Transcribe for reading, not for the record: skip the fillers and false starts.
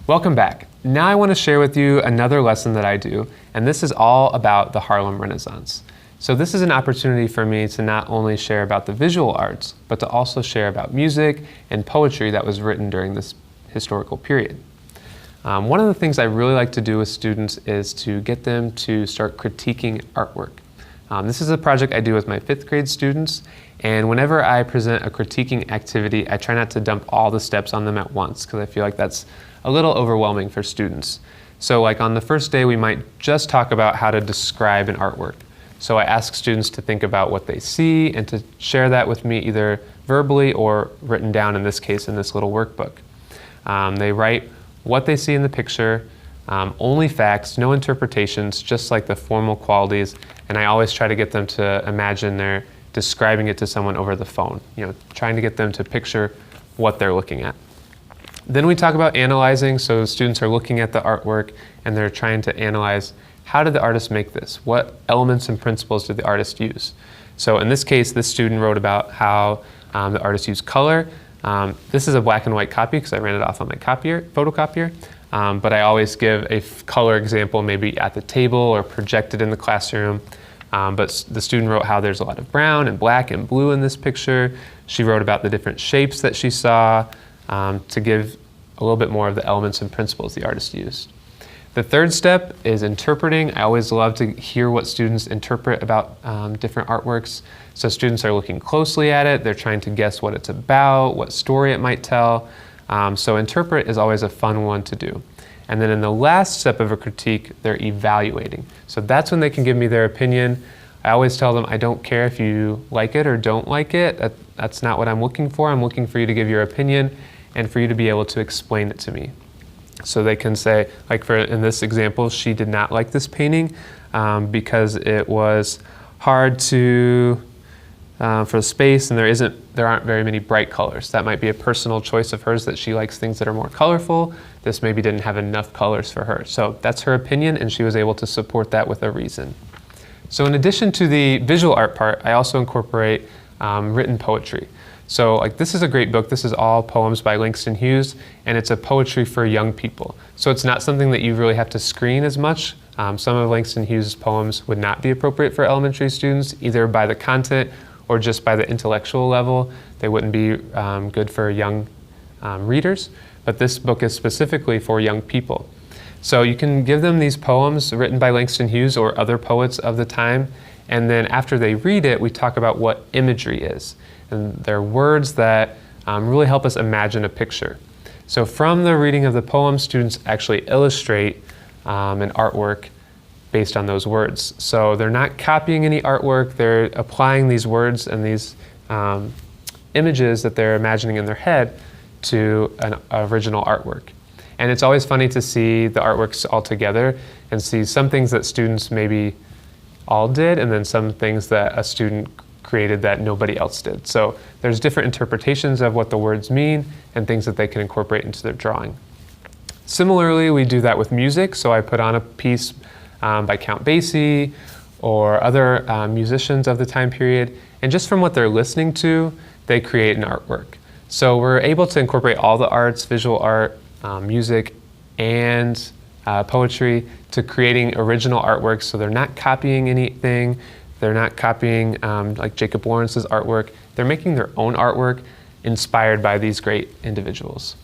Welcome back. Now I want to share with you another lesson that I do, and this is all about the Harlem Renaissance. So this is an opportunity for me to not only share about the visual arts, but to also share about music and poetry that was written during this historical period. One of the things I really like to do with students is to get them to start critiquing artwork. This is a project I do with my 5th grade students, and whenever I present a critiquing activity, I try not to dump all the steps on them at once because I feel like that's a little overwhelming for students. So like on the first day, we might just talk about how to describe an artwork. So I ask students to think about what they see and to share that with me either verbally or written down, in this case, in this little workbook. They write what they see in the picture, only facts, no interpretations, just like the formal qualities, and I always try to get them to imagine they're describing it to someone over the phone, trying to get them to picture what they're looking at. Then we talk about analyzing, so students are looking at the artwork and they're trying to analyze, how did the artist make this? What elements and principles did the artist use? So in this case, this student wrote about how the artist used color. This is a black and white copy because I ran it off on my photocopier, but I always give a color example maybe at the table or projected in the classroom. But the student wrote how there's a lot of brown and black and blue in this picture. She wrote about the different shapes that she saw to give a little bit more of the elements and principles the artist used. The third step is interpreting. I always love to hear what students interpret about different artworks. So students are looking closely at it, they're trying to guess what it's about, what story it might tell. So interpret is always a fun one to do. And then in the last step of a critique, they're evaluating. So that's when they can give me their opinion. I always tell them, I don't care if you like it or don't like it. That's not what I'm looking for. I'm looking for you to give your opinion and for you to be able to explain it to me. So they can say, like in this example, she did not like this painting because it was hard for space and there aren't very many bright colors. That might be a personal choice of hers, that she likes things that are more colorful. This maybe didn't have enough colors for her. So that's her opinion, and she was able to support that with a reason. So in addition to the visual art part, I also incorporate written poetry. So like this is a great book. This is all poems by Langston Hughes, and it's a poetry for young people. So it's not something that you really have to screen as much. Some of Langston Hughes' poems would not be appropriate for elementary students, either by the content or just by the intellectual level. They wouldn't be good for young readers, but this book is specifically for young people. So you can give them these poems written by Langston Hughes or other poets of the time, and then after they read it, we talk about what imagery is. And they're words that really help us imagine a picture. So from the reading of the poem, students actually illustrate an artwork based on those words. So they're not copying any artwork, they're applying these words and these images that they're imagining in their head to an original artwork. And it's always funny to see the artworks all together and see some things that students maybe all did, and then some things that a student created that nobody else did. So there's different interpretations of what the words mean and things that they can incorporate into their drawing. Similarly, we do that with music. So I put on a piece by Count Basie or other musicians of the time period, and just from what they're listening to, they create an artwork. So we're able to incorporate all the arts, visual art, music, and poetry to creating original artworks. So they're not copying anything. They're not copying like Jacob Lawrence's artwork. They're making their own artwork inspired by these great individuals.